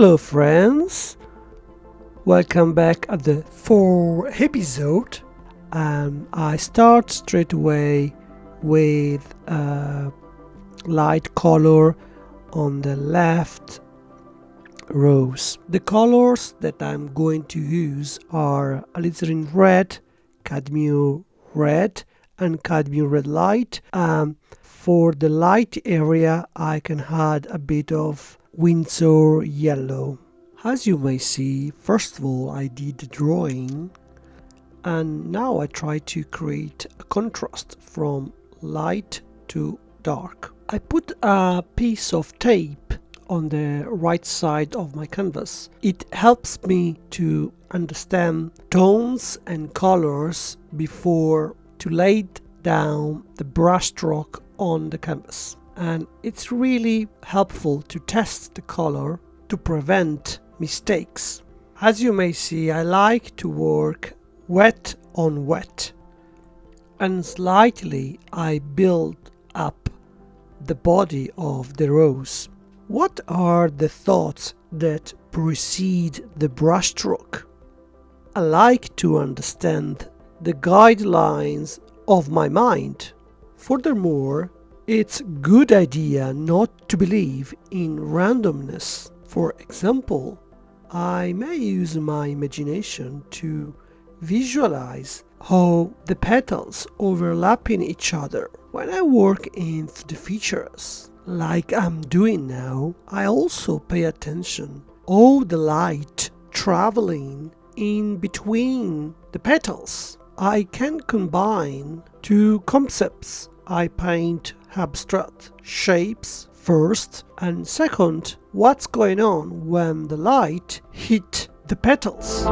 Hello friends, welcome back at the 4th episode, and I start straight away with a light color on the left rows. The colors that I'm going to use are Alizarin red, Cadmium red and Cadmium red light. For the light area I can add a bit of Winsor yellow. As you may see, first of all I did the drawing and now I try to create a contrast from light to dark. I put a piece of tape on the right side of my canvas. It helps me to understand tones and colors before to lay down the brushstroke on the canvas. And it's really helpful to test the color to prevent mistakes. As you may see, I like to work wet on wet, and slightly I build up the body of the rose. What are the thoughts that precede the brushstroke? I like to understand the guidelines of my mind. Furthermore, it's a good idea not to believe in randomness. For example, I may use my imagination to visualize how the petals overlap in each other. When I work in the features, like I'm doing now, I also pay attention how the light traveling in between the petals. I can combine two concepts. I paint abstract shapes first, and second, what's going on when the light hit the petals.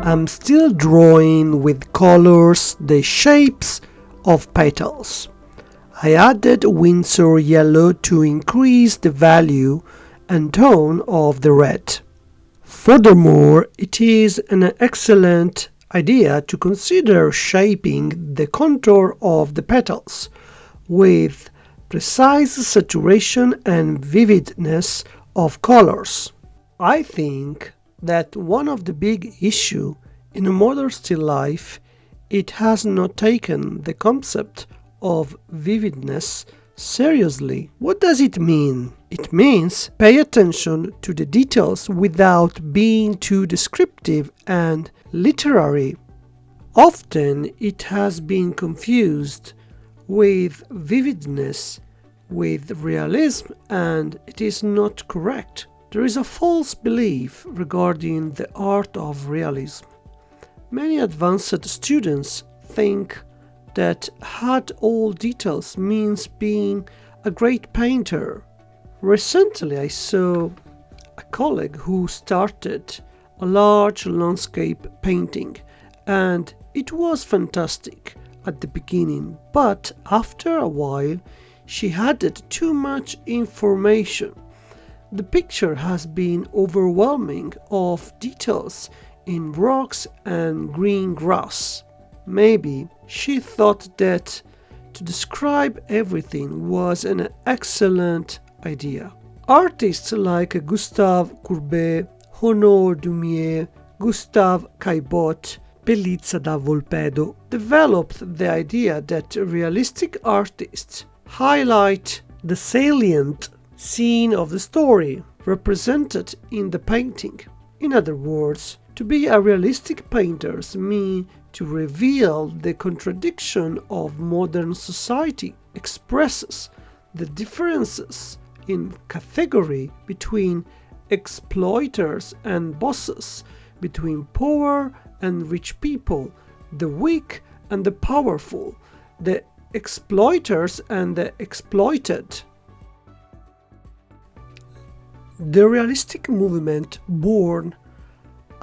I'm still drawing with colors the shapes of petals. I added Winsor yellow to increase the value and tone of the red. Furthermore, it is an excellent idea to consider shaping the contour of the petals with precise saturation and vividness of colors. I think that one of the big issues in a modern still life, it has not taken the concept of vividness seriously. What does it mean? It means pay attention to the details without being too descriptive and literary. Often it has been confused with vividness with realism, and it is not correct. There is a false belief regarding the art of realism. Many advanced students think that add all details means being a great painter. Recently I saw a colleague who started a large landscape painting, and it was fantastic at the beginning, but after a while she added too much information. The picture has been overwhelming of details in rocks and green grass. Maybe she thought that to describe everything was an excellent idea. Artists like Gustave Courbet, Honor Dumier, Gustave Caillebotte Bellizza da Volpedo developed the idea that realistic artists highlight the salient scene of the story represented in the painting. In other words, to be a realistic painter means to reveal the contradiction of modern society, expresses the differences in category between exploiters and bosses, between poor and rich people, the weak and the powerful, the exploiters and the exploited. The realistic movement, born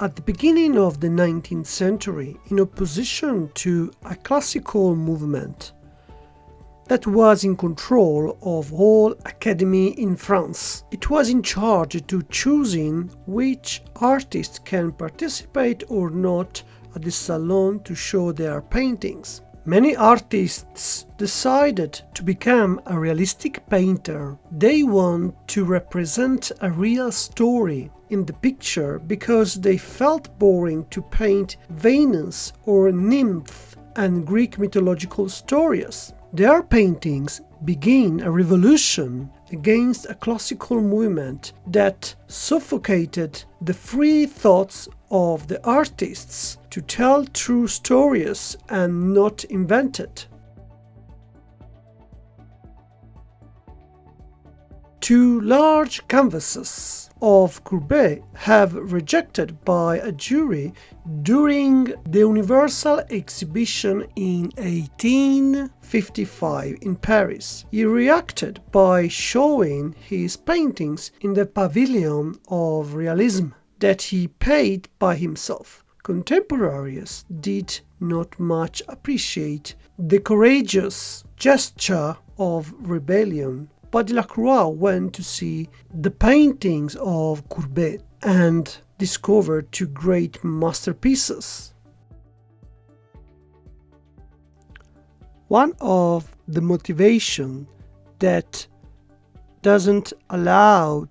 at the beginning of the 19th century in opposition to a classical movement that was in control of all academy in France. It was in charge to choosing which artists can participate or not at the salon to show their paintings. Many artists decided to become a realistic painter. They want to represent a real story in the picture because they felt boring to paint Venus or nymph and Greek mythological stories. Their paintings begin a revolution against a classical movement that suffocated the free thoughts of the artists to tell true stories and not invented. Two large canvases of Courbet have rejected by a jury during the Universal Exhibition in 1855 in Paris. He reacted by showing his paintings in the Pavilion of Realism that he paid by himself. Contemporaries did not much appreciate the courageous gesture of rebellion, but Delacroix went to see the paintings of Courbet and discovered two great masterpieces. One of the motivation that doesn't allow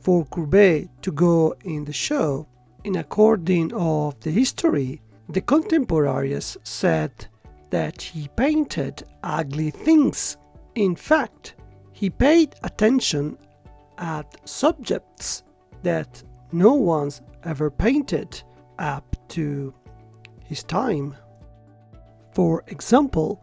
for Courbet to go in the show, in according of the history, the contemporaries said that he painted ugly things. In fact, he paid attention at subjects that no one's ever painted up to his time. For example,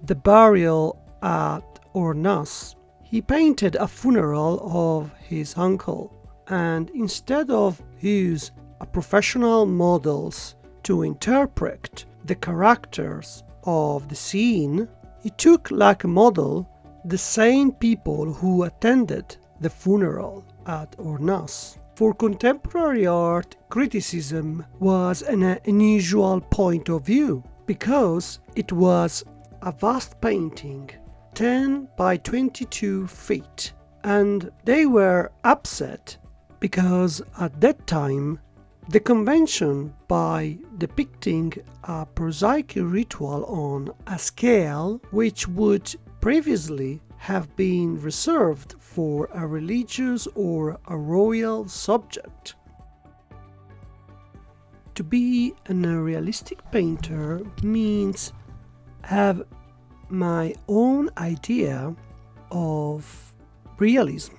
the burial at Ornas. He painted a funeral of his uncle, and instead of use a professional models to interpret the characters of the scene, he took like a model the same people who attended the funeral at Ornas. For contemporary art, criticism was an unusual point of view because it was a vast painting, 10 by 22 feet, and they were upset because at that time the convention by depicting a prosaic ritual on a scale which would previously have been reserved for a religious or a royal subject. To be a realistic painter means have my own idea of realism.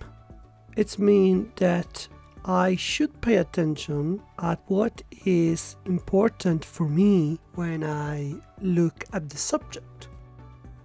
It means that I should pay attention at what is important for me when I look at the subject.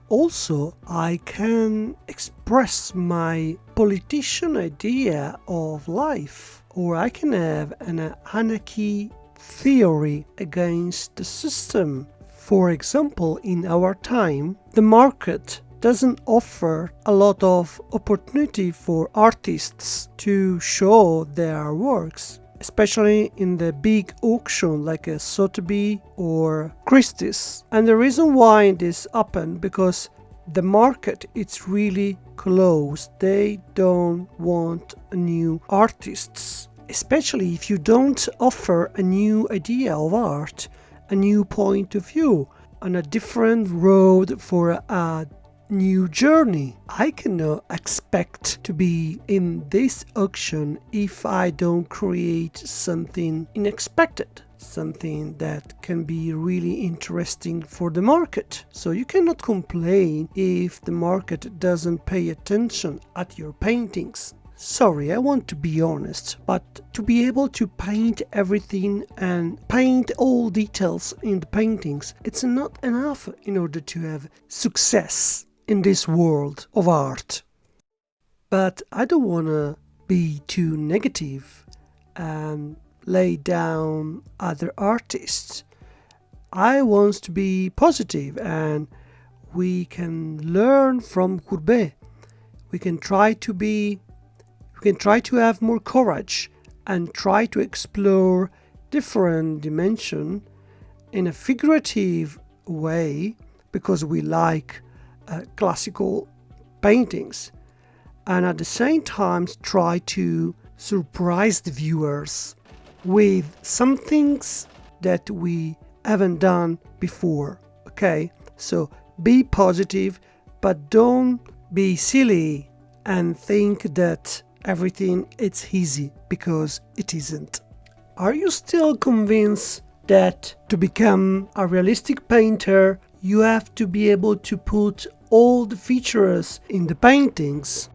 Also, I can express my politician idea of life, or I can have an anarchy theory against the system. For example, in our time, the market doesn't offer a lot of opportunity for artists to show their works, especially in the big auction like a Sotheby's or Christie's. And the reason why this happened, because the market is really closed. They don't want new artists, especially if you don't offer a new idea of art, a new point of view, on a different road for a new journey. I cannot expect to be in this auction if I don't create something unexpected. something that can be really interesting for the market. So you cannot complain if the market doesn't pay attention at your paintings. Sorry, I want to be honest, but to be able to paint everything and paint all details in the paintings, it's not enough in order to have success in this world of art. But I don't want to be too negative and lay down other artists. I want to be positive, and we can learn from Courbet. We can try to have more courage and try to explore different dimensions in a figurative way, because we like classical paintings, and at the same time try to surprise the viewers with some things that we haven't done before. Okay, so be positive, but don't be silly and think that everything is easy, because it isn't. Are you still convinced that to become a realistic painter you have to be able to put all the features in the paintings?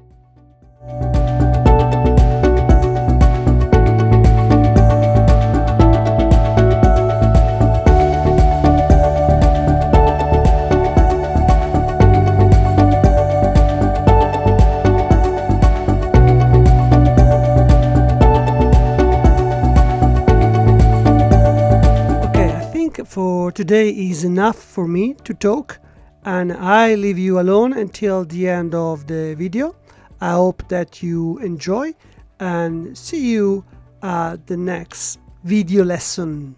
For today is enough for me to talk, and I leave you alone until the end of the video. I hope that you enjoy, and see you at the next video lesson.